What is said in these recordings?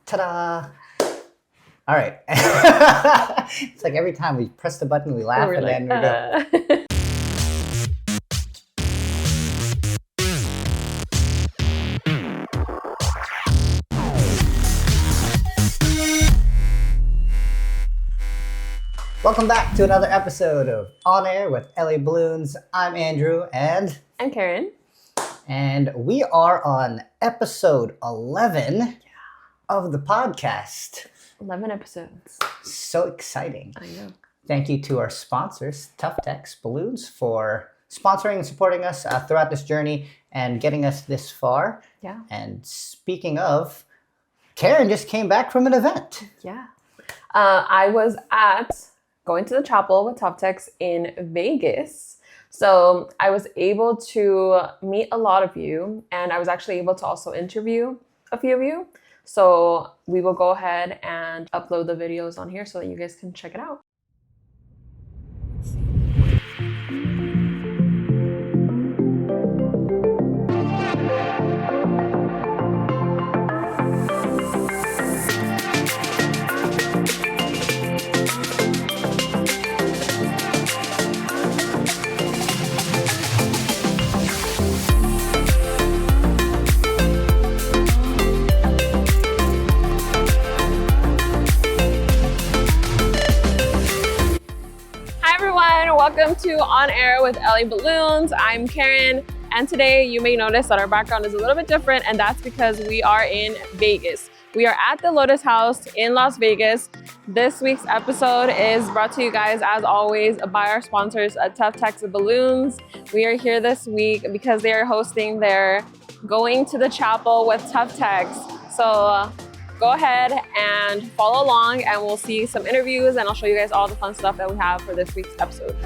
Ta-da! All right. It's like every time we press the button, we laugh, and then we go. Welcome back to another episode of On Air with LA Balloons. I'm Andrew, and I'm Carron. And we are on episode 11 of the podcast. 11 episodes. So exciting. I know. Thank you to our sponsors, TUFTEX Balloons, for sponsoring and supporting us throughout this journey and getting us this far. Yeah. And speaking of, Carron just came back from an event. Yeah. I was at Goin To The Chapel with TUFTEX in Vegas. So I was able to meet a lot of you, and I was actually able to also interview a few of you. So we will go ahead and upload the videos on here so that you guys can check it out. Welcome to On Air with LA Balloons. I'm Carron, and today you may notice that our background is a little bit different, and that's because we are in Vegas. We are at the Lotus House in Las Vegas. This week's episode is brought to you guys, as always, by our sponsors at TUFTEX Balloons. We are here this week because they are hosting their Goin To The Chapel with TUFTEX. So go ahead and follow along, and we'll see some interviews, and I'll show you guys all the fun stuff that we have for this week's episode.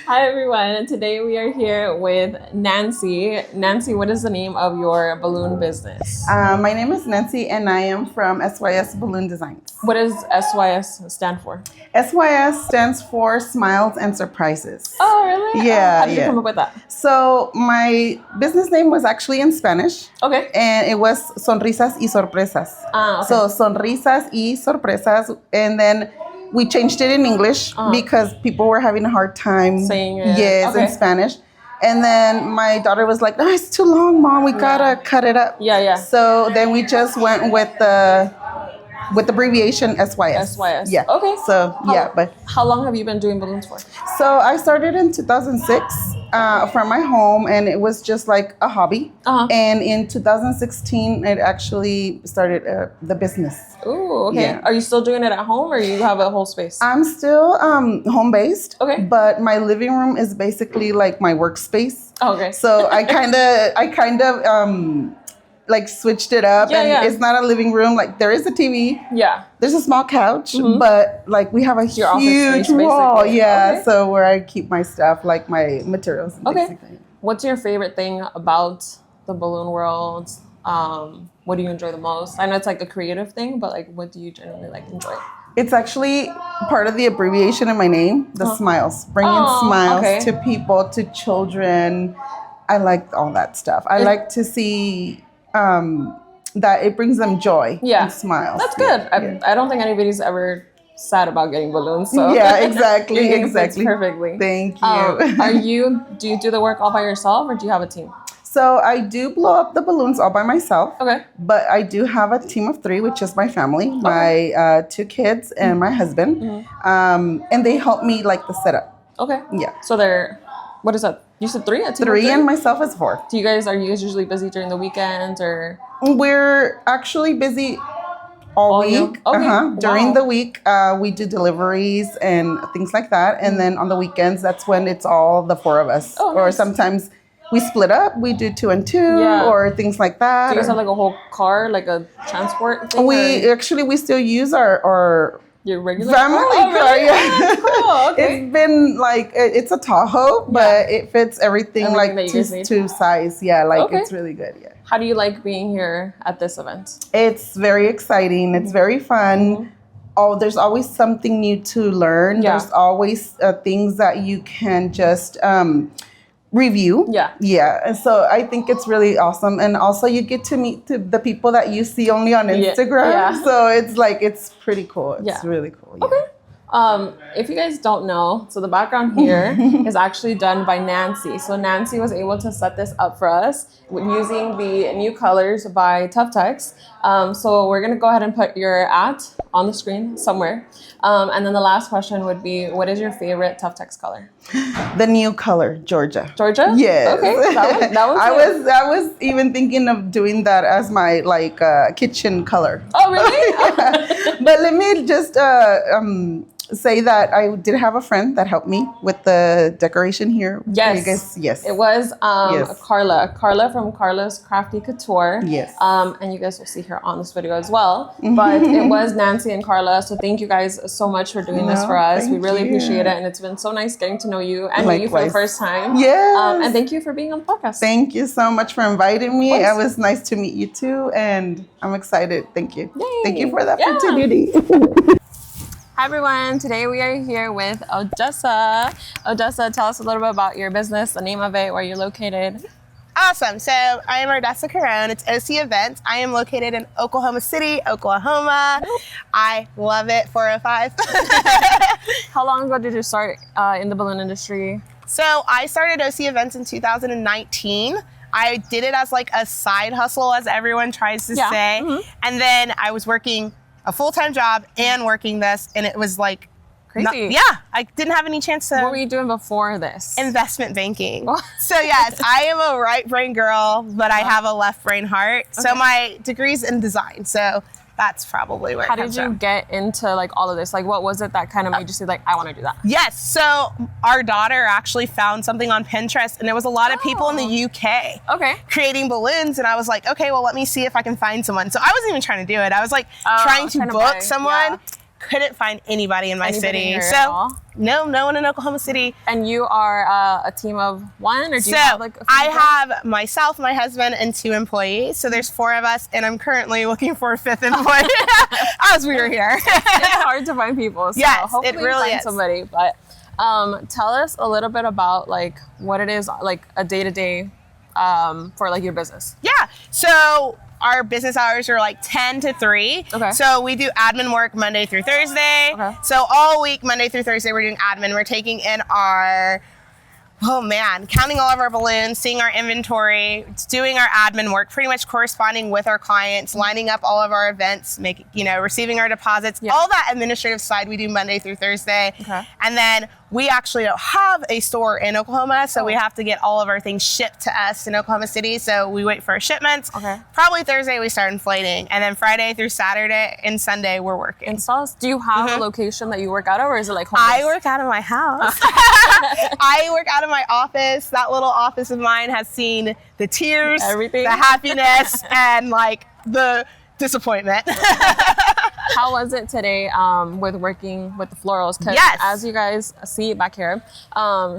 Hi everyone, and today we are here with Nancy. Nancy, what is the name of your balloon business? My name is Nancy, and I am from SYS Balloon Designs. What does SYS stand for? SYS stands for Smiles and Surprises. Oh, really? Yeah. How did you come up with that? So my business name was actually in Spanish. Okay. And it was Sonrisas y Sorpresas. Okay. So Sonrisas y Sorpresas, and then we changed it in English because people were having a hard time saying it. Yes, in Spanish. And then my daughter was like, "No, it's too long, Mom. We gotta cut it up." Yeah. So then we just went with the abbreviation SYS. SYS. Yeah. Okay. So but how long have you been doing balloons for? so I started in 2006 from my home, and it was just like a hobby. And in 2016, it actually started the business. Ooh, okay. Yeah. Are you still doing it at home, or you have a whole space? I'm still home based. Okay. But my living room is basically like my workspace. Okay. So I kind of like switched it up, it's not a living room. Like there is a TV. Yeah. There's a small couch, but like we have a huge wall. Basically. Yeah. Okay. So where I keep my stuff, like my materials. Basically. What's your favorite thing about the balloon world? What do you enjoy the most? I know it's like a creative thing, but like, what do you generally like enjoy? It's actually part of the abbreviation in my name, the smiles, bringing smiles to people, to children. I like all that stuff. I like to see that it brings them joy and smiles. That's good. I don't think anybody's ever sad about getting balloons. So yeah, exactly. Perfectly. Thank you. Do you do the work all by yourself, or do you have a team? So I do blow up the balloons all by myself. Okay. But I do have a team of 3, which is my family, my 2 kids and my husband. And they help me like the setup. Okay. Yeah. So what is that? You said 3? A team 3 of 3? And myself is 4. Are you guys usually busy during the weekends, or? We're actually busy all week. Okay. During the week, we do deliveries and things like that. And then on the weekends, that's when it's all the 4 of us. Oh, or nice. Sometimes we split up. We do 2 and 2 or things like that. Do you guys have like a whole car, like a transport thing? We still use our your regular family car. Really? Yeah. Cool. Okay. It's been like it's a Tahoe, but it fits everything like to size. Yeah, like it's really good. Yeah. How do you like being here at this event? It's very exciting. It's very fun. There's always something new to learn. Yeah. There's always things that you can just review. Yeah. Yeah. And so I think it's really awesome. And also you get to meet the people that you see only on Instagram. Yeah. So it's like, it's pretty cool. It's really cool. Yeah. Okay. If you guys don't know, so the background here is actually done by Nancy. So Nancy was able to set this up for us using the new colors by TUFTEX. So we're going to go ahead and put your on the screen somewhere. And then the last question would be, what is your favorite TUFTEX color? The new color, Georgia. Georgia? Yes. Okay. That one's I was even thinking of doing that as my kitchen color. Oh, really? But let me just say that I did have a friend that helped me with the decoration here. Yes. Yes. It was Karla from Karla's Krafty Couture. Yes. And you guys will see her on this video as well. But it was Nancy and Karla. So thank you guys so much for doing this for us. We really appreciate it. And it's been so nice getting to know you and meet you for the first time. Yes. And thank you for being on the podcast. Thank you so much for inviting me. It was nice to meet you too. And I'm excited. Thank you. Yay. Thank you for the opportunity. Hi everyone, today we are here with Ordessa. Ordessa, tell us a little bit about your business, the name of it, where you're located. Awesome. So I am Ordessa Carron. It's OC Events. I am located in Oklahoma City, Oklahoma. I love it, 405. How long ago did you start in the balloon industry? So I started OC Events in 2019. I did it as like a side hustle, as everyone tries to say. And then I was working a full-time job and working this, and it was like crazy. I didn't have any chance to. What were you doing before this? Investment banking. So yes, I am a right brain girl, but I have a left brain heart. Okay. So my degree's in design. So that's probably where. How did you get into like all of this? Like, what was it that kind of made you say like, I want to do that? Yes. So our daughter actually found something on Pinterest, and there was a lot of people in the UK creating balloons, and I was like, okay, well, let me see if I can find someone. So I wasn't even trying to do it. I was like trying to book someone. Yeah. Couldn't find anybody in my city. So no one in Oklahoma City. And you are a team of one, or do you have like a few I have myself, my husband, and 2 employees. So there's 4 of us, and I'm currently looking for a 5th employee as we are here. It's hard to find people. So yes, hopefully it really find is. somebody. But tell us a little bit about like what it is like a day-to-day for like your business. Yeah. So our business hours are like 10 to 3. Okay. So we do admin work Monday through Thursday. Okay. So all week, Monday through Thursday, we're doing admin. We're taking in counting all of our balloons, seeing our inventory, doing our admin work, pretty much corresponding with our clients, lining up all of our events, receiving our deposits, all that administrative side we do Monday through Thursday. Okay. And then we actually don't have a store in Oklahoma, so we have to get all of our things shipped to us in Oklahoma City. So we wait for our shipments. Okay. Probably Thursday we start inflating, and then Friday through Saturday and Sunday we're working. Installs? Do you have a location that you work out of, or is it like home? I work out of my house. I work out of my office. That little office of mine has seen the tears, everything, the happiness, and like the disappointment. How was it today with working with the florals? Because as you guys see back here,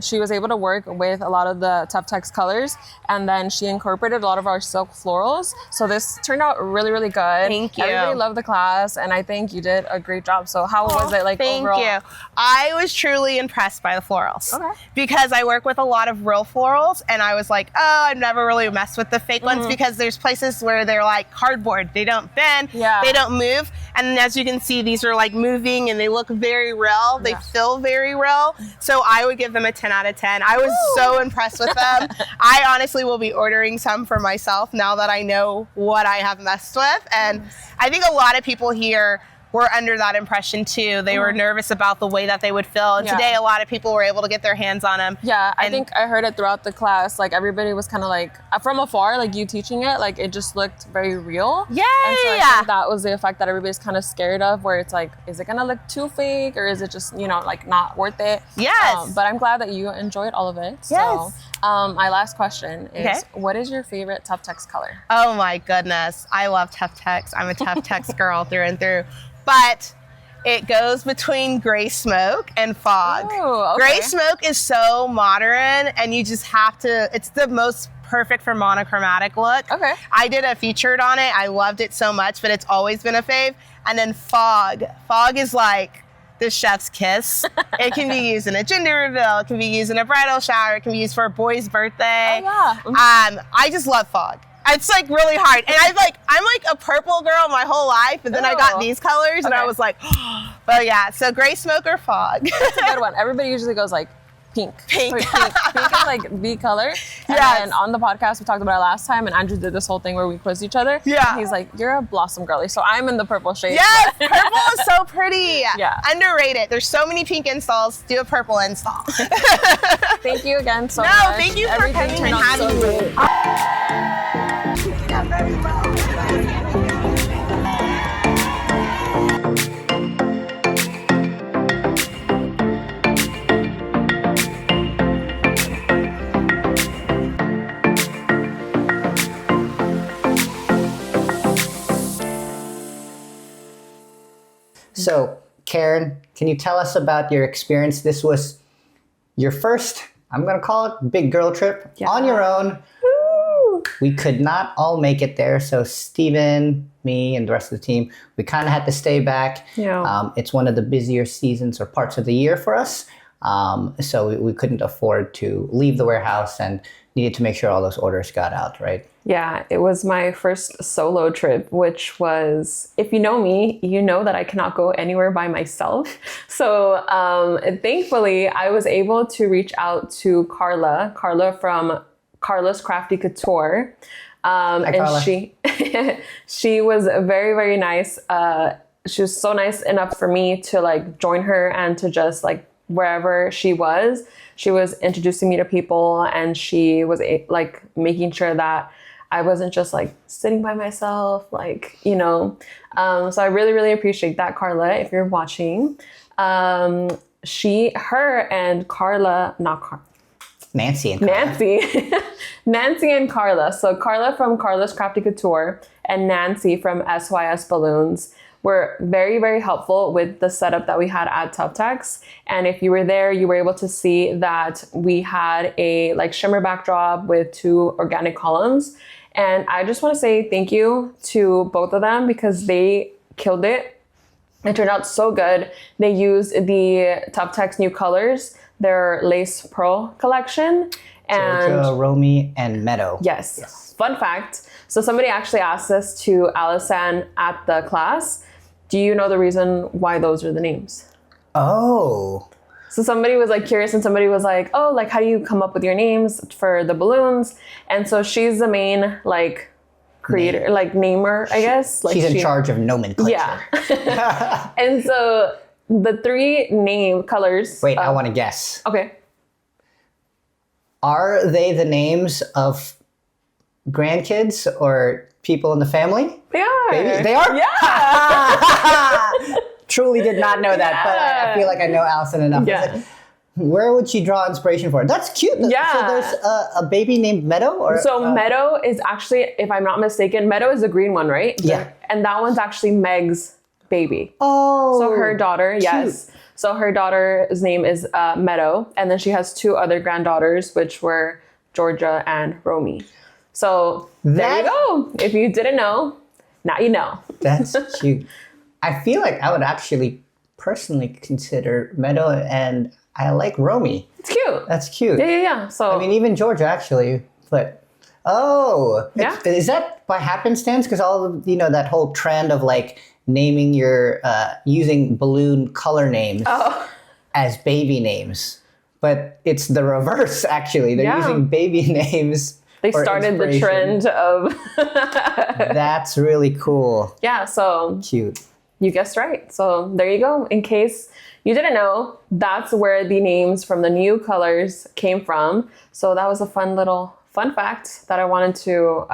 she was able to work with a lot of the TUFTEX colors, and then she incorporated a lot of our silk florals. So this turned out really, really good. Thank you. Everybody loved the class, and I think you did a great job. So how was it like overall? Thank you. I was truly impressed by the florals. Okay. Because I work with a lot of real florals, and I was like, oh, I've never really messed with the fake ones, because there's places where they're like cardboard. They don't bend, they don't move. And as you can see, these are like moving and they look very real. They feel very real. So I would give them a 10 out of 10. I was so impressed with them. I honestly will be ordering some for myself now that I know what I have messed with. And I think a lot of people here were under that impression too. They were nervous about the way that they would feel. And today a lot of people were able to get their hands on them. Yeah, I think I heard it throughout the class. Like everybody was kind of like, from afar, like you teaching it, like it just looked very real. Yay! And so I think that was the effect that everybody's kind of scared of, where it's like, is it gonna look too fake, or is it just, like not worth it? Yes. But I'm glad that you enjoyed all of it. Yes. So my last question is, what is your favorite TUFTEX color? Oh my goodness. I love TUFTEX. I'm a TUFTEX girl through and through. But it goes between gray smoke and fog. Ooh, okay. Gray smoke is so modern, and you just have to, it's the most perfect for monochromatic look. Okay. I did a featured on it. I loved it so much, but it's always been a fave. And then fog. Fog is like the chef's kiss. It can be used in a gender reveal. It can be used in a bridal shower. It can be used for a boy's birthday. Oh, yeah. I just love fog. It's like really hard. And I'm like a purple girl my whole life. And then I got these colors and I was like, but yeah. So gray smoke or fog. That's a good one. Everybody usually goes like pink. Pink is like the color. And then on the podcast, we talked about it last time, and Andrew did this whole thing where we quizzed each other. Yeah. And he's like, you're a blossom girly. So I'm in the purple shade. Yes, purple is so pretty. Yeah. Underrated. There's so many pink installs. Do a purple install. Thank you again so much. No, thank you for Everything coming and having me. So, Karen, can you tell us about your experience? This was your first, I'm going to call it, big girl trip on your own. Woo! We could not all make it there. So Steven, me, and the rest of the team, we kind of had to stay back. Yeah. It's one of the busier seasons or parts of the year for us. So we couldn't afford to leave the warehouse and needed to make sure all those orders got out, right? Yeah, it was my first solo trip, which was, if you know me, you know that I cannot go anywhere by myself. So thankfully, I was able to reach out to Karla from Karlas Krafty Kourture. Hi, and Karla. she was very, very nice. She was so nice enough for me to like join her and to just like wherever she was introducing me to people, and she was like making sure that I wasn't just like sitting by myself, like, you know. So I really, really appreciate that, Karla, if you're watching. Nancy and Karla. Nancy and Karla. So Karla from Karlas Krafty Kourture and Nancy from SYS Balloons were very, very helpful with the setup that we had at TUFTEX. And if you were there, you were able to see that we had a like shimmer backdrop with 2 organic columns. And I just want to say thank you to both of them because they killed it. It turned out so good. They used the TUFTEX new colors, their lace pearl collection. And Georgia, Romy, and Meadow. Yes. Fun fact. So somebody actually asked us to Allison at the class, do you know the reason why those are the names? Oh. So somebody was like curious and somebody was like, oh, like how do you come up with your names for the balloons? And so she's the main like creator, like namer, I guess. Like she's in charge of nomenclature. Yeah. And so the 3 name colors. Wait, I want to guess. Okay. Are they the names of grandkids or people in the family? They are. Babies? They are? Yeah. Truly did not know that, but I feel like I know Allison enough. Yeah. Like, where would she draw inspiration for? That's cute. Yeah. So there's a baby named Meadow? Or, so Meadow is actually, if I'm not mistaken, Meadow is the green one, right? Yeah. And that one's actually Meg's baby. Oh. So her daughter, yes. So her daughter's name is Meadow. And then she has 2 other granddaughters, which were Georgia and Romy. So there you go. If you didn't know, now you know. That's cute. I feel like I would actually personally consider Meadow, and I like Romy. It's cute. That's cute. Yeah. So I mean, even Georgia actually, but yeah. Is that by happenstance? Because all of, you know, that whole trend of like naming your using balloon color names as baby names, but it's the reverse actually. They're using baby names. They started the trend of. That's really cool. Yeah. So cute. You guessed right. So there you go. In case you didn't know, that's where the names from the new colors came from. So that was a fun fact that I wanted to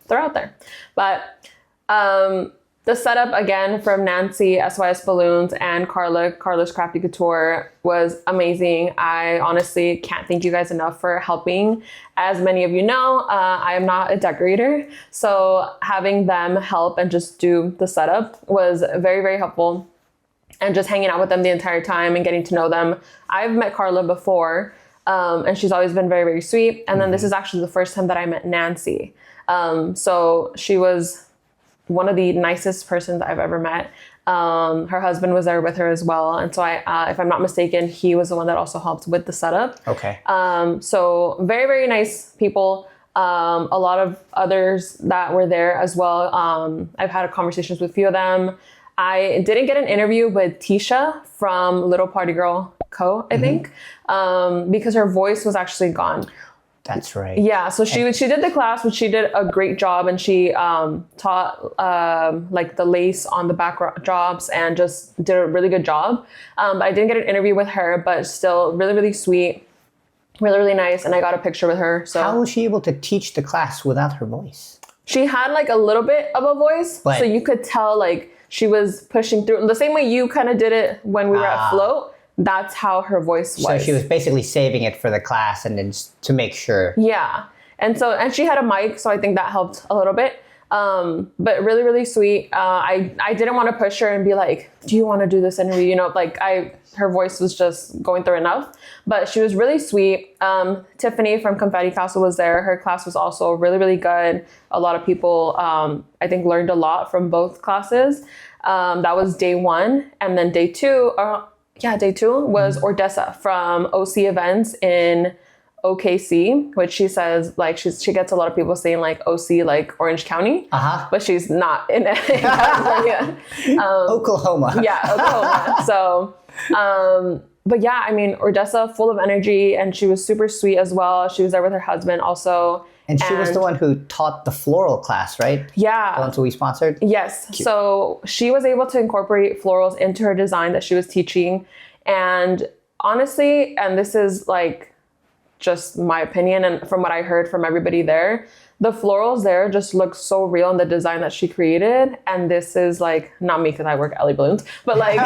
throw out there. But the setup again from Nancy, SYS Balloons, and Karlas Krafty Kourture was amazing. I honestly can't thank you guys enough for helping. As many of you know, I am not a decorator. So having them help and just do the setup was very, very helpful. And just hanging out with them the entire time and getting to know them. I've met Karla before, and she's always been very, very sweet. And then this is actually the first time that I met Nancy. So she was one of the nicest persons I've ever met. Her husband was there with her as well. And so if I'm not mistaken, he was the one that also helped with the setup. Okay. So very, very nice people. A lot of others that were there as well. I've had conversations with a few of them. I didn't get an interview with Tisha from Little Party Girl Co., I think, because her voice was actually gone. That's right. Yeah, so she did the class, but she did a great job, and she taught like the lace on the back jobs and just did a really good job. But I didn't get an interview with her, but still really, really sweet, really, really nice, and I got a picture with her. So how was she able to teach the class without her voice? She had like a little bit of a voice, so you could tell like she was pushing through the same way you kind of did it when we were at Float. That's how her voice was. So she was basically saving it for the class and then just to make sure. Yeah. And she had a mic, so I think that helped a little bit. But really, really sweet. I didn't want to push her and be like, do you want to do this interview? You know, like her voice was just going through enough, but she was really sweet. Tiffany from Confetti Castle was there. Her class was also really, really good. A lot of people, I think, learned a lot from both classes. That was day 1. And then day 2, day 2 was Ordessa from OC Events in OKC, which she says like she gets a lot of people saying like OC like Orange County, but she's not in California. Oklahoma. Yeah, Oklahoma. So, but yeah, I mean, Ordessa, full of energy, and she was super sweet as well. She was there with her husband also. And she was the one who taught the floral class, right? Yeah. The ones we sponsored? Yes. Cute. So she was able to incorporate florals into her design that she was teaching. And honestly, and this is like just my opinion and from what I heard from everybody there, the florals there just look so real in the design that she created. And this is like, not me because I work at LA Balloons, but like,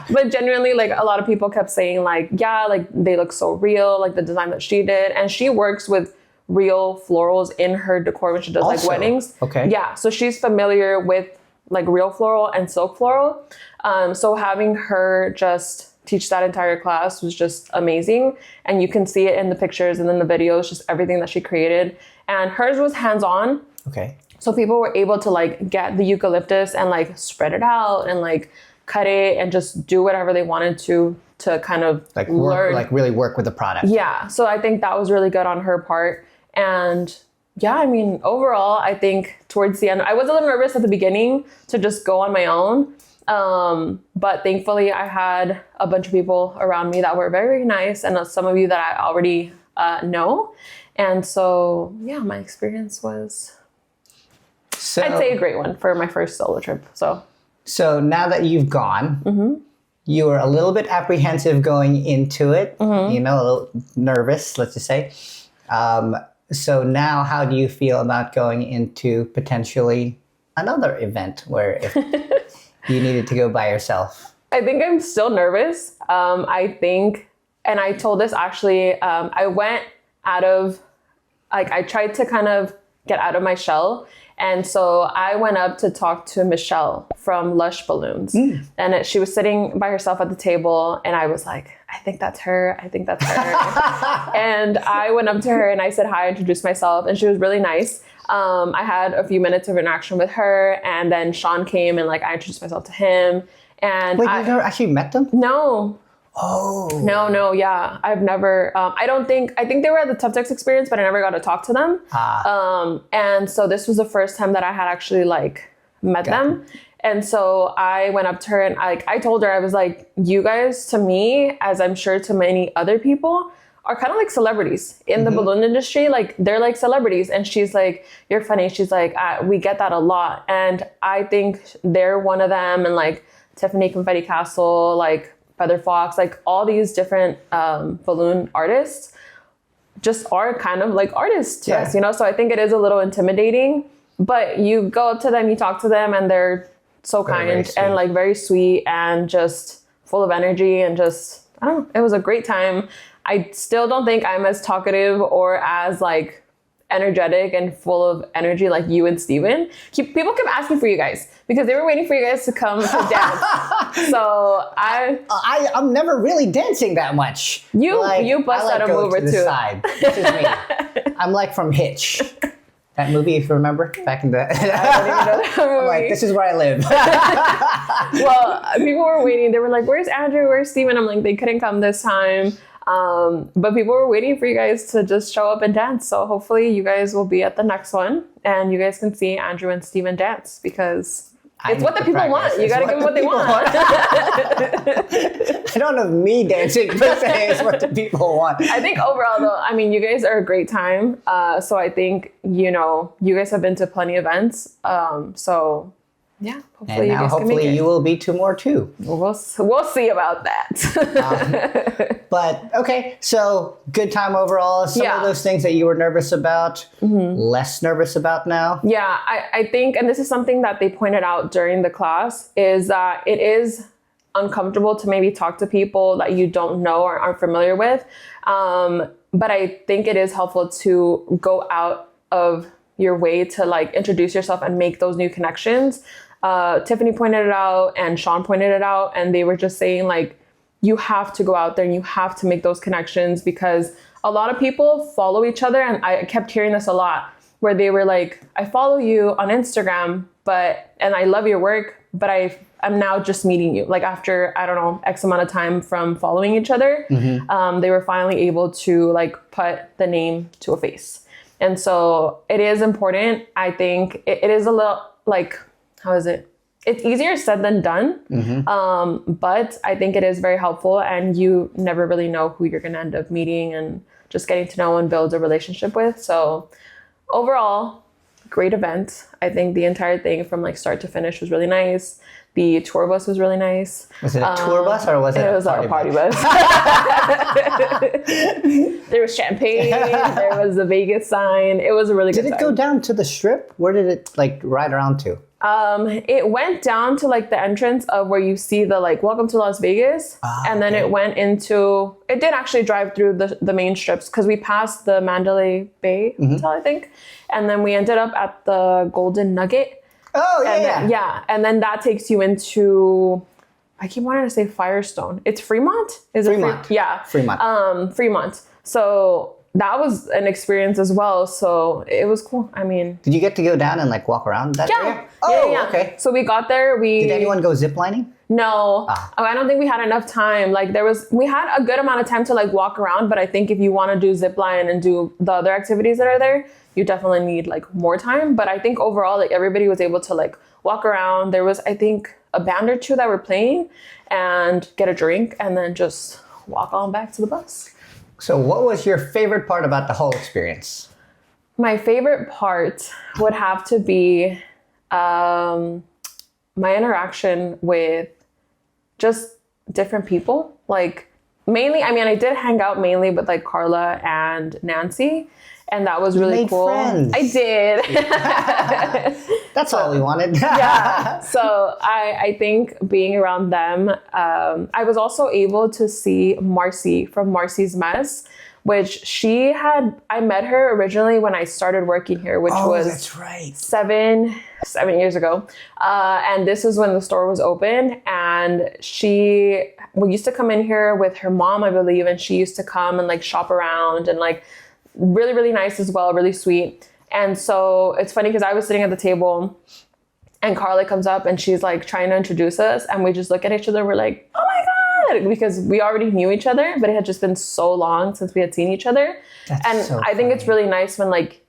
but genuinely like a lot of people kept saying like, yeah, like they look so real, like the design that she did. And she works with real florals in her decor when she does like weddings. Okay. Yeah. So she's familiar with like real floral and silk floral. So having her just teach that entire class was just amazing. And you can see it in the pictures and in the videos, just everything that she created. And hers was hands-on. Okay. So people were able to like get the eucalyptus and like spread it out and like cut it and just do whatever they wanted to kind of like learn. Like really work with the product. Yeah. So I think that was really good on her part. And yeah, I mean, overall, I think towards the end, I was a little nervous at the beginning to just go on my own. But thankfully I had a bunch of people around me that were very, very nice. And some of you that I already know. And so, yeah, my experience was, I'd say a great one for my first solo trip. So now that you've gone, you were a little bit apprehensive going into it, you know, a little nervous, let's just say. So now how do you feel about going into potentially another event where if you needed to go by yourself? I think I'm still nervous. I think, and I told this actually, I went out of, like I tried to kind of get out of my shell. And so I went up to talk to Michelle from Lush Balloons. And she was sitting by herself at the table. And I was like, I think that's her. I think that's her. And I went up to her and I said hi, introduced myself. And she was really nice. I had a few minutes of interaction with her. And then Sean came and like I introduced myself to him. And wait, you've never actually met them? No. Oh. No, yeah. I've never, I think they were at the TUFTEX experience, but I never got to talk to them. And so this was the first time that I had actually like met them. And so I went up to her and I told her, I was like, you guys to me, as I'm sure to many other people, are kind of like celebrities in the balloon industry. Like they're like celebrities. And she's like, you're funny. She's like, we get that a lot. And I think they're one of them. And like Tiffany, Confetti Castle, like Feather Fox, like all these different balloon artists just are kind of like artists to us, you know? So I think it is a little intimidating, but you go up to them, you talk to them and they're so kind and like very sweet and just full of energy and just, I don't know, it was a great time. I still don't think I'm as talkative or as like energetic and full of energy like you and Steven. People kept asking for you guys because they were waiting for you guys to come to dance. So I'm never really dancing that much. You bust out a move or two. Side. This is me. I'm like from Hitch. That movie, if you remember, back in the... I don't even know that movie. I'm like, this is where I live. Well, people were waiting. They were like, where's Andrew? Where's Steven? I'm like, they couldn't come this time. But people were waiting for you guys to just show up and dance. So hopefully you guys will be at the next one and you guys can see Andrew and Steven dance because it's what the people want. You got to give them what they want. I don't know me dancing per se is what the people want. I think overall though, I mean, you guys are a great time. So I think, you guys have been to plenty of events. So yeah, hopefully and you now guys can make hopefully it. you will be 2 more too. We'll see about that. But okay, so good time overall. Some of those things that you were nervous about, less nervous about now? Yeah, I think, and this is something that they pointed out during the class, is that it is uncomfortable to maybe talk to people that you don't know or aren't familiar with. But I think it is helpful to go out of your way to like introduce yourself and make those new connections. Tiffany pointed it out and Sean pointed it out, and they were just saying like, you have to go out there and you have to make those connections because a lot of people follow each other. And I kept hearing this a lot where they were like, I follow you on Instagram, and I love your work, but I'm now just meeting you. Like after, I don't know, X amount of time from following each other, they were finally able to like put the name to a face. And so it is important. I think it is a little like, how is it? It's easier said than done, but I think it is very helpful and you never really know who you're going to end up meeting and just getting to know and build a relationship with. So overall, great event. I think the entire thing from like start to finish was really nice. The tour bus was really nice. Was it a tour bus or was it was a party bus? There was champagne. There was a Vegas sign. It was a really good time. Did it go down to the Strip? Where did it like ride around to? It went down to like the entrance of where you see the like welcome to Las Vegas. And then it went into, it did actually drive through the main strips because we passed the Mandalay Bay Hotel, I think. And then we ended up at the Golden Nugget. Oh, yeah, and yeah. Then, yeah. And then that takes you into, I keep wanting to say Firestone. It's Fremont? Is Fremont. it yeah. Fremont. Fremont. So that was an experience as well. So it was cool. I mean. Did you get to go down and like walk around that area? Oh, yeah. Okay. So we got there. Did anyone go ziplining? No, I don't think we had enough time. Like we had a good amount of time to like walk around, but I think if you want to do zip line and do the other activities that are there, you definitely need like more time. But I think overall, like everybody was able to like walk around. There was, I think, a band or two that were playing and get a drink and then just walk on back to the bus. So what was your favorite part about the whole experience? My favorite part would have to be my interaction with just different people. Like mainly, I mean, I did hang out mainly with like Karla and Nancy, and that was really cool. Friends. I did. That's all we wanted. Yeah. So I think being around them, I was also able to see Marcy from Marcy's Mess, which I met her originally when I started working here, which was that's right. 7 years ago. And this is when the store was open, and we used to come in here with her mom, I believe, and she used to come and like shop around and like really, really nice as well, really sweet. And so it's funny because I was sitting at the table and Karla comes up and she's like trying to introduce us, and we just look at each other. We're like, oh my God, because we already knew each other, but it had just been so long since we had seen each other. That's so I think it's really nice when like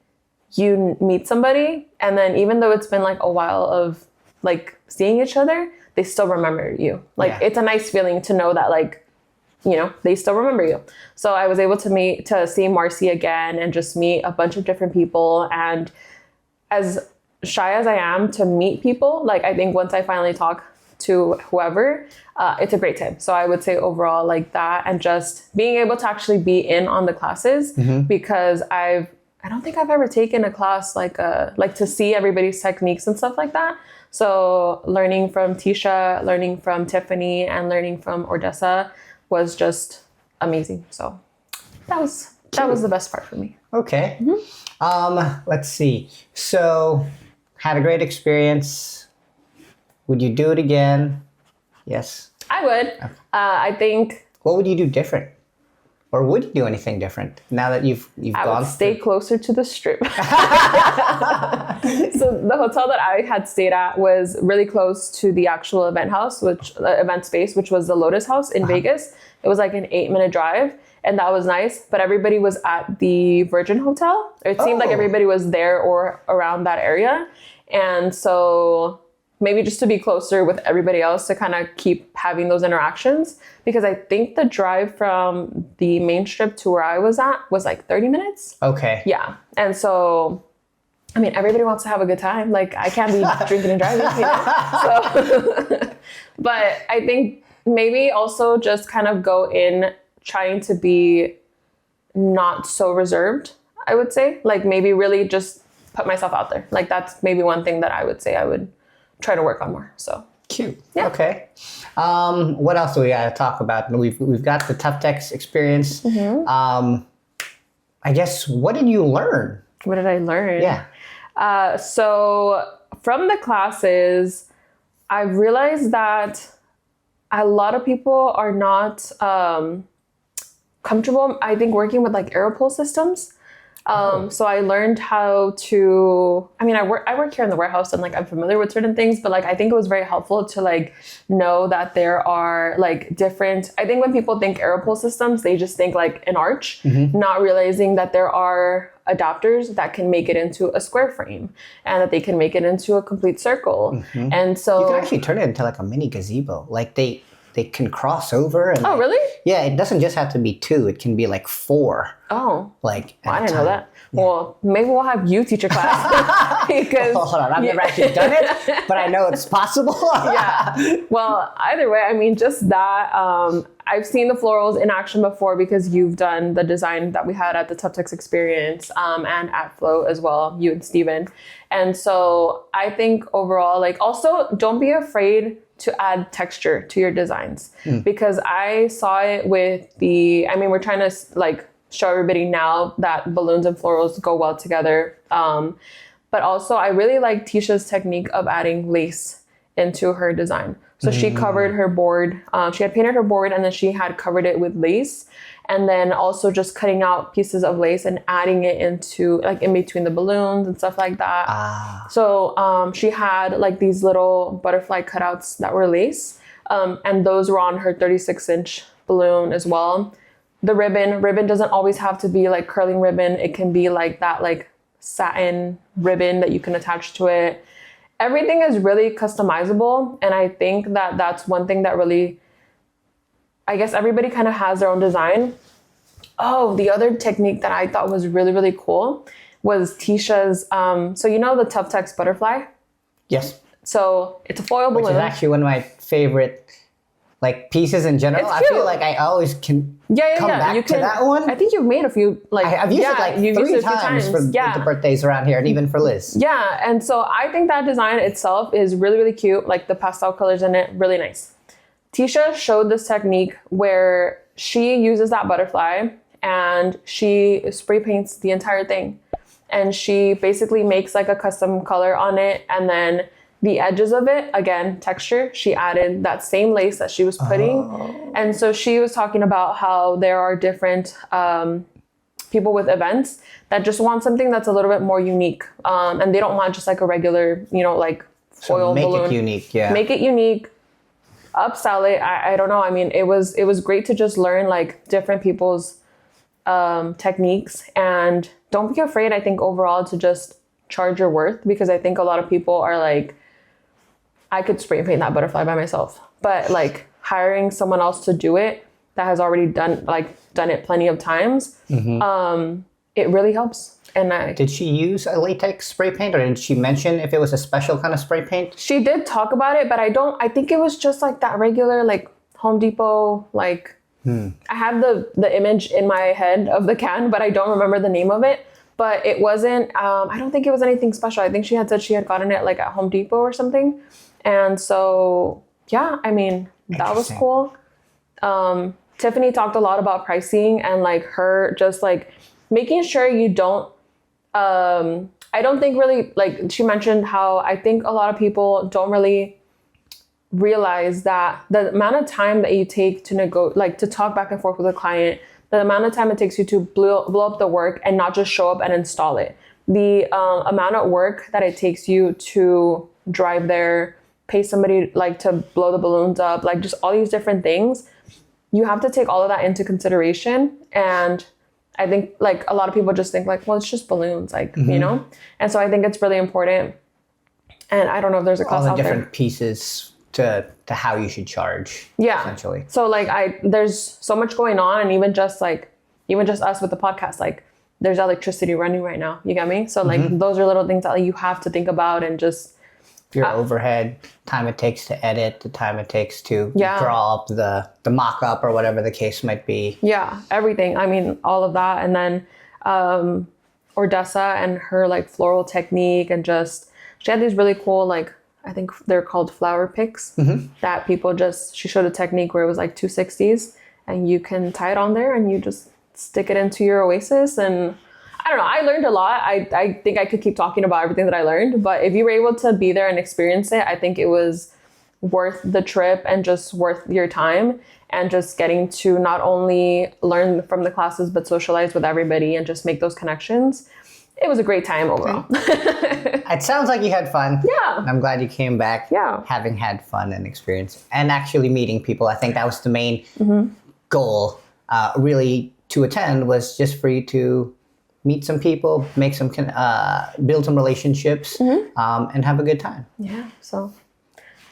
you meet somebody and then even though it's been like a while of like seeing each other, they still remember you. Like It's a nice feeling to know that like, they still remember you. So I was able to see Marcy again and just meet a bunch of different people. And as shy as I am to meet people, like I think once I finally talk to whoever, it's a great time. So I would say overall like that, and just being able to actually be in on the classes because I don't think I've ever taken a class like to see everybody's techniques and stuff like that. So learning from Tisha, learning from Tiffany, and learning from Ordessa was just amazing. So that was the best part for me. Okay. Let's see. So had a great experience. Would you do it again? Yes. I would. I think. What would you do different? Or would you do anything different now that you've gone? I would stay closer to the strip. So the hotel that I had stayed at was really close to the actual event space, which was the Lotus House in Vegas. It was like an 8-minute drive, and that was nice. But everybody was at the Virgin Hotel. It seemed like everybody was there or around that area. And so maybe just to be closer with everybody else to kind of keep having those interactions, because I think the drive from the main strip to where I was at was like 30 minutes. Okay. Yeah. And so, I mean, everybody wants to have a good time. Like, I can't be drinking and driving, you know? So, but I think maybe also just kind of go in trying to be not so reserved, I would say. Like, maybe really just put myself out there. Like, that's maybe one thing that I would say I would try to work on more. So cute. Yeah. Okay. What else do we got to talk about? We've got the TUFTEX experience. I guess, what did you learn? What did I learn? Yeah. So from the classes, I realized that a lot of people are not comfortable, I think, working with like Aeropole systems. So I learned how to, I mean, I work here in the warehouse and like I'm familiar with certain things, but like I think it was very helpful to like know that there are like different, I think when people think Aeropole systems, they just think like an arch, not realizing that there are adapters that can make it into a square frame and that they can make it into a complete circle. And so you can actually turn it into like a mini gazebo. Like they can cross over. And oh, really? Yeah, it doesn't just have to be 2. It can be like 4. Oh. Like I didn't know that. Yeah. Well, maybe we'll have you teach a class. Because hold on, I've never actually done it, but I know it's possible. Yeah. Well, either way, I mean, just that. I've seen the florals in action before because you've done the design that we had at the TUFTEX experience and at Flow as well, you and Steven. And so I think overall, like, also don't be afraid to add texture to your designs, because I saw it with we're trying to like show everybody now that balloons and florals go well together. But also I really like Tisha's technique of adding lace into her design. So she covered her board, she had painted her board and then she had covered it with lace. And then also just cutting out pieces of lace and adding it into like in between the balloons and stuff like that. So she had like these little butterfly cutouts that were lace. And those were on her 36-inch balloon as well. The ribbon doesn't always have to be like curling ribbon. It can be like that like satin ribbon that you can attach to it. Everything is really customizable. And I think that that's one thing that really, I guess everybody kind of has their own design. Oh, the other technique that I thought was really, really cool was Tisha's, so you know the TUFTEX butterfly? Yes. So it's a foil balloon. Which is actually one of my favorite like pieces in general. I feel like I always can come back to that one. I think you've made a few, like, I've used it like 3 times for the birthdays around here and even for Liz. Yeah, and so I think that design itself is really, really cute. Like the pastel colors in it, really nice. Tisha showed this technique where she uses that butterfly and she spray paints the entire thing. And she basically makes like a custom color on it. And then the edges of it, again, texture, she added that same lace that she was putting. And so she was talking about how there are different people with events that just want something that's a little bit more unique. And they don't want just like a regular, you know, like foil balloon. Make it unique, yeah. Make it unique. Upsell it. I don't know. I mean, it was great to just learn like different people's techniques, and don't be afraid, I think, overall to just charge your worth, because I think a lot of people are like, I could spray paint that butterfly by myself, but like hiring someone else to do it that has already done it plenty of times, it really helps. And did she use a latex spray paint, or did she mention if it was a special kind of spray paint? She did talk about it, but I think it was just like that regular like Home Depot, like I have the image in my head of the can, but I don't remember the name of it. But it wasn't, I don't think it was anything special. I think she had said she had gotten it like at Home Depot or something. And so, yeah, I mean, that was cool. Tiffany talked a lot about pricing and like her just like making sure you don't, I don't think really, like she mentioned how I think a lot of people don't really realize that the amount of time that you take to to talk back and forth with a client, the amount of time it takes you to blow up the work and not just show up and install it. The amount of work that it takes you to drive there, pay somebody like to blow the balloons up, like just all these different things. You have to take all of that into consideration. And I think like a lot of people just think like, well, it's just balloons, like, you know? And so I think it's really important. And I don't know if there's a class all out the there. different pieces to how you should charge. Yeah. Essentially. So like there's so much going on, and even just us with the podcast, like there's electricity running right now. You get me? So like those are little things that like, you have to think about, and just your overhead, time it takes to edit, the time it takes to draw up the mock-up or whatever the case might be. Yeah, everything. I mean, all of that. And then Ordessa and her like floral technique, and just she had these really cool, like, I think they're called flower picks that people she showed a technique where it was like 260s, and you can tie it on there and you just stick it into your oasis. And I don't know, I learned a lot. I think I could keep talking about everything that I learned, but if you were able to be there and experience it, I think it was worth the trip and just worth your time, and just getting to not only learn from the classes, but socialize with everybody and just make those connections. It was a great time overall. It sounds like you had fun. Yeah. I'm glad you came back having had fun and experience and actually meeting people. I think that was the main goal really to attend, was just for you to meet some people, make some, build some relationships, and have a good time. Yeah, so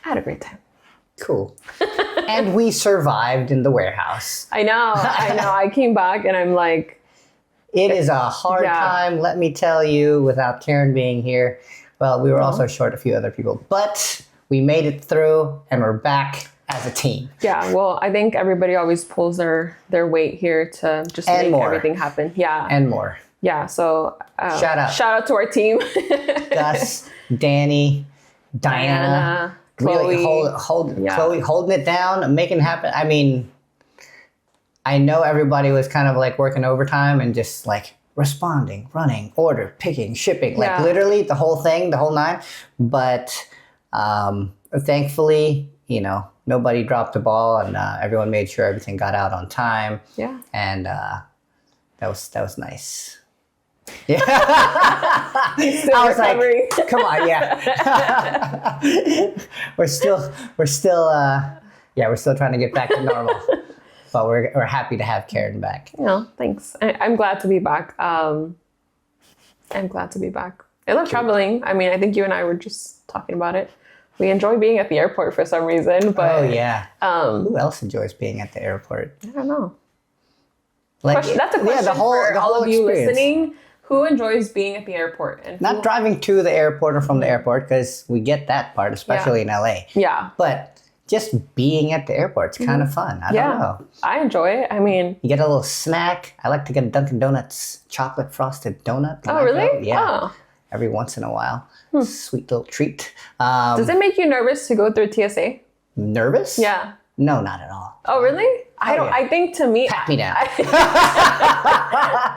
I had a great time. Cool. And we survived in the warehouse. I know. I came back and I'm like... It is a hard time, let me tell you, without Karen being here. Well, we were also short a few other people, but we made it through and we're back as a team. Yeah, well, I think everybody always pulls their weight here to just make everything happen. Yeah. And more. Yeah, so shout out to our team. Gus, Danny, Diana, Chloe. Really Chloe holding it down, making it happen. I mean, I know everybody was kind of like working overtime and just like responding, running, order, picking, shipping, like literally the whole thing, the whole nine. But thankfully, you know, nobody dropped the ball, and everyone made sure everything got out on time. Yeah. And that was nice. Yeah. I was like, come on, we're still trying to get back to normal. But we're happy to have Karen back. No, thanks. I'm glad to be back. I love traveling. I mean, I think you and I were just talking about it. We enjoy being at the airport for some reason. But who else enjoys being at the airport? I don't know. Like, that's a question for all of you listening. Who enjoys being at the airport? And not driving to the airport or from the airport, because we get that part, especially in LA. Yeah. But just being at the airport's kind of fun. I don't know. I enjoy it. I mean, you get a little snack. I like to get a Dunkin' Donuts chocolate frosted donut. Oh, really? Yeah. Oh. Every once in a while. Sweet little treat. Does it make you nervous to go through TSA? Nervous? Yeah. No, not at all. Oh, really? I think to me... Pat me down.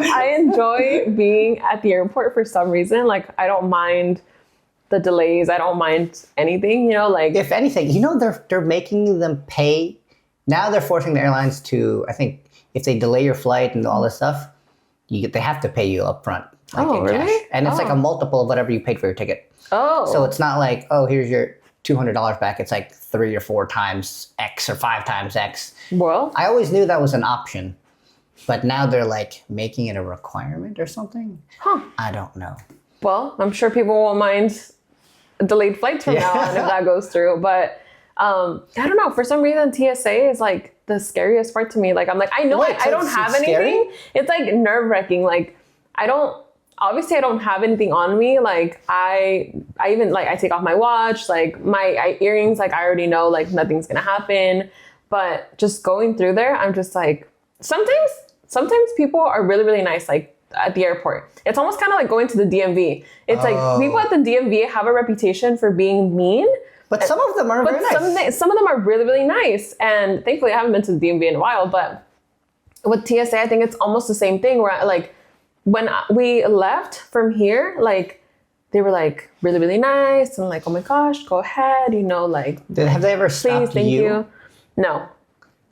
I enjoy being at the airport for some reason. Like, I don't mind the delays. I don't mind anything, you know, like... If anything, you know, they're making them pay. Now they're forcing the airlines to, I think, if they delay your flight and all this stuff, they have to pay you up front. Like in really? Cash. And it's like a multiple of whatever you paid for your ticket. Oh. So it's not like, oh, here's your $200 back. It's like 3 or 4 times X or 5 times X. Well, I always knew that was an option, but now they're like making it a requirement or something. Huh. I don't know. Well, I'm sure people won't mind delayed flights from now on if that goes through. But I don't know. For some reason, TSA is like the scariest part to me. Like, I'm like, I know I don't have anything. Scary? It's like nerve-wracking. Like, obviously I don't have anything on me. Like I even like, I take off my watch, like my earrings, like I already know like nothing's going to happen, but just going through there, I'm just like, sometimes people are really, really nice. Like at the airport, it's almost kind of like going to the DMV. It's like people at the DMV have a reputation for being mean. But some of them are very nice. Some of them are really, really nice. And thankfully I haven't been to the DMV in a while, but with TSA, I think it's almost the same thing where like, when we left from here, like, they were, like, really, really nice. And, like, oh, my gosh, go ahead. You know, like... Have they ever stopped thank you. No.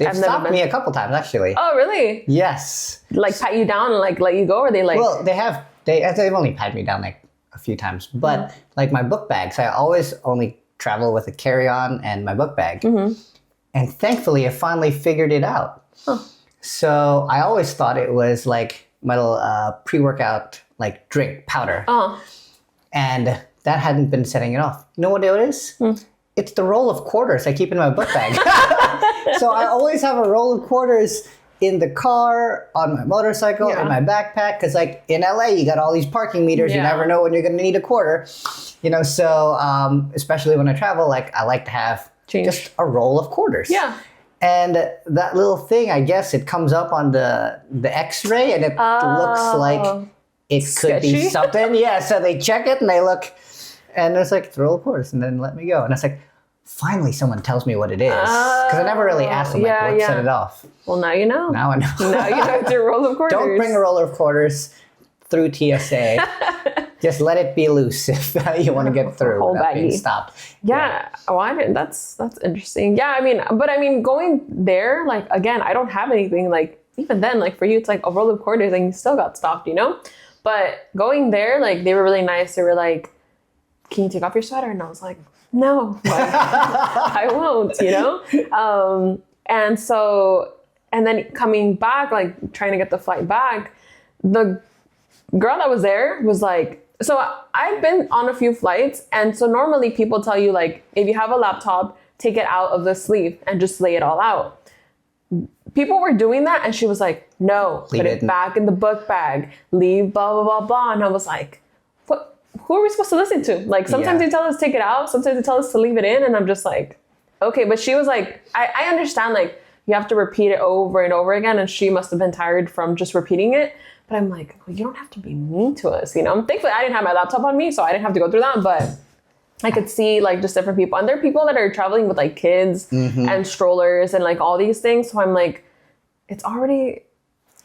They've stopped me a couple times, actually. Oh, really? Yes. Like pat you down and like let you go, or they like? Well, they've only patted me down like a few times, but like my book bags, I always only travel with a carry-on and my book bag. And thankfully, I finally figured it out. So I always thought it was like my little pre-workout like drink powder. And that hadn't been setting it off. You know what it is? It's the roll of quarters I keep in my book bag. So I always have a roll of quarters in the car, on my motorcycle, in my backpack. Because like in LA, you got all these parking meters. You never know when you're going to need a quarter. You know, so especially when I travel, like I like to have just a roll of quarters. Yeah. And that little thing, I guess it comes up on the X-ray and it looks like it could be something. Yeah, so they check it and they look and it's like, roll of quarters and then let me go. And it's like, finally someone tells me what it is. Because I never really asked them, like, what set it off? Well, now you know. Now I know. Now you know it's your roll of quarters. Don't bring a roll of quarters through TSA. Just let it be loose if you want to get through without being stopped. Yeah. Oh, I didn't. That's interesting. Yeah, I mean, going there, like, again, I don't have anything, like, even then, like, for you, it's like a roll of quarters and you still got stopped, you know? But going there, like, they were really nice. They were like, can you take off your sweater? And I was like, no, like, I won't, you know? And then coming back, like, trying to get the flight back, the girl that was there was like, so I've been on a few flights, and so normally people tell you, like, if you have a laptop, take it out of the sleeve and just lay it all out. People were doing that, and she was like, no, put it back in the book bag, leave blah, blah, blah, blah. And I was like, what? Who are we supposed to listen to? Like, sometimes they tell us to take it out, sometimes they tell us to leave it in, and I'm just like, okay. But she was like, I understand, like, you have to repeat it over and over again, and she must have been tired from just repeating it. But I'm like, well, you don't have to be mean to us, you know? Thankfully, I didn't have my laptop on me, so I didn't have to go through that. But I could see, like, just different people. And there are people that are traveling with, like, kids and strollers and, like, all these things. So I'm like, it's already,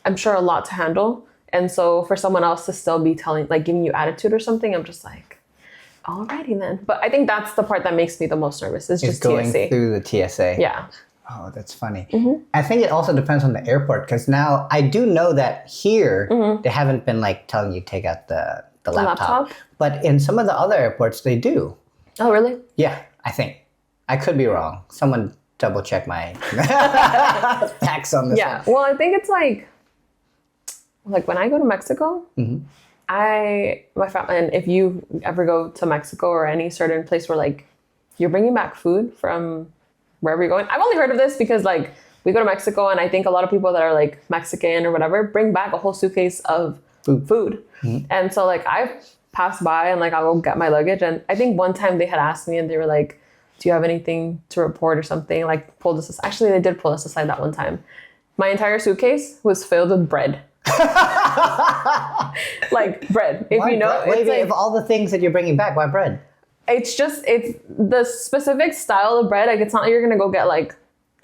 I'm sure, a lot to handle. And so for someone else to still be telling, like, giving you attitude or something, I'm just like, alrighty then. But I think that's the part that makes me the most nervous, is just going TSA. Through the TSA. Yeah. Oh, that's funny. I think it also depends on the airport, because now I do know that here they haven't been like telling you to take out the laptop. But in some of the other airports, they do. Oh, really? Yeah, I think. I could be wrong. Someone double check my facts on this one. Well, I think it's like when I go to Mexico, my family, and if you ever go to Mexico or any certain place where like you're bringing back food from wherever you're going. I've only heard of this because like we go to Mexico, and I think a lot of people that are like Mexican or whatever bring back a whole suitcase of food. And so like I've passed by and like I'll go get my luggage, and I think one time they had asked me and they were like, do you have anything to report or something? Like pulled us, actually they did pull us aside that one time. My entire suitcase was filled with bread. Like bread. If why you know, bread? It's like, of all the things that you're bringing back, why bread? It's the specific style of bread. Like, it's not like you're going to go get like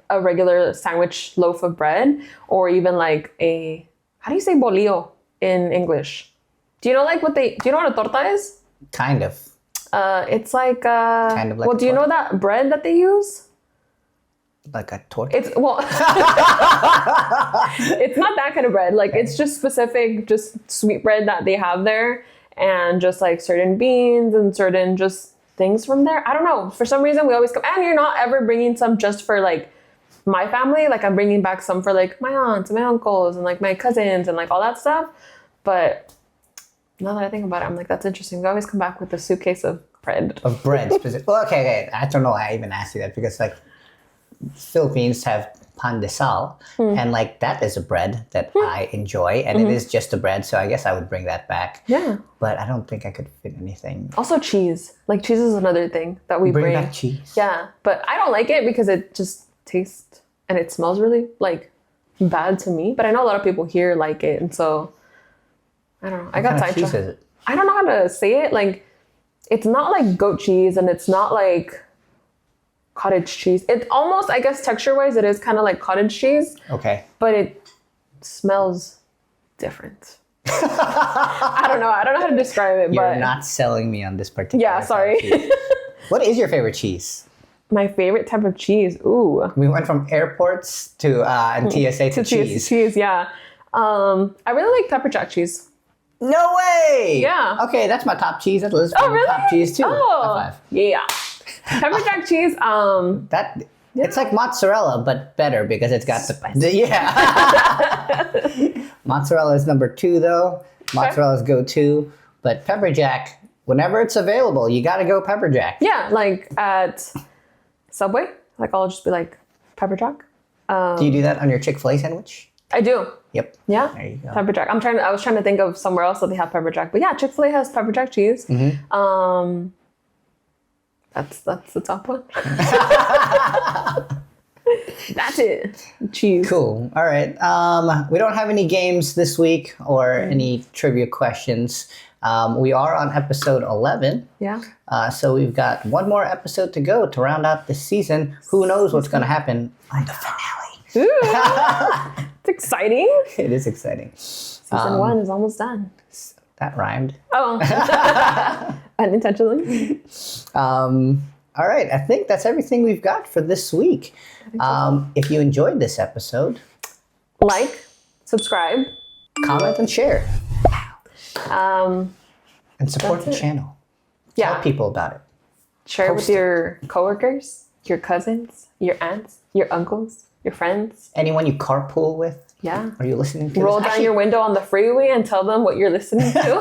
a regular sandwich loaf of bread, or even like how do you say bolillo in English? Do you know like do you know what a torta is? Kind of. It's like, kind of like, well, do you know that bread that they use? Like a torta? It's not that kind of bread. Like, it's just specific, just sweet bread that they have there, and just like certain beans and certain just things from there. I don't know. For some reason, we always come, and you're not ever bringing some just for like my family. Like, I'm bringing back some for like my aunts and my uncles and like my cousins and like all that stuff. But now that I think about it, I'm like, that's interesting. We always come back with a suitcase of bread. Of bread, specific. Well, okay. I don't know why I even asked you that, because like Philippines have pan de sal, and like that is a bread that I enjoy, and it is just a bread, so I guess I would bring that back. Yeah. But I don't think I could fit anything. Also cheese. Like, cheese is another thing that we bring. Bring back cheese. Yeah, but I don't like it because it just tastes and it smells really like bad to me. But I know a lot of people here like it, and so I don't know. I got sidetracked. What kind of cheese is it? I don't know how to say it. Like, it's not like goat cheese, and it's not like cottage cheese. It's almost, I guess, texture-wise, it is kind of like cottage cheese. Okay. But it smells different. I don't know how to describe it. You're not selling me on this particular. Yeah, sorry. What is your favorite cheese? My favorite type of cheese. Ooh. We went from airports to and TSA to cheese. Cheese, yeah. I really like pepper jack cheese. No way! Yeah. Okay, that's my top cheese. That's Liz's really? top cheese too. Oh, High five. yeah. Pepper jack cheese. It's like mozzarella, but better because it's got yeah. Mozzarella is number 2 though. Mozzarella is go-to, but pepper jack, whenever it's available, you got to go pepper jack. Yeah, like at Subway, like I'll just be like pepper jack. Do you do that on your Chick-fil-A sandwich? I do. Yep. Yeah. There you go. Pepper jack. I was trying to think of somewhere else that they have pepper jack, but yeah, Chick-fil-A has pepper jack cheese. Mm-hmm. That's the top one. That's it. Cheese. Cool. All right. We don't have any games this week or any trivia questions. We are on episode 11. Yeah. So we've got one more episode to go to round out the season. Who knows what's going to happen on the finale? Ooh, it's exciting. It is exciting. Season 1 is almost done. That rhymed. Oh. Unintentionally. All right. I think that's everything we've got for this week. If you enjoyed this episode, like, subscribe, comment, and share. And support That's the channel. Yeah. Tell people about it. Share it with Post it. your coworkers, your cousins, your aunts, your uncles, your friends. Anyone you carpool with? Yeah. Are you listening to Roll this? down your window on the freeway and tell them what you're listening to.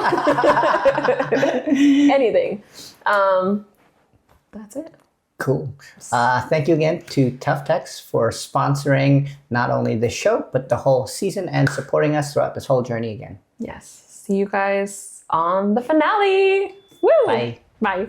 Anything. That's it. Cool. Thank you again to TUFTEX for sponsoring not only the show, but the whole season and supporting us throughout this whole journey again. Yes. See you guys on the finale. Woo! Bye. Bye.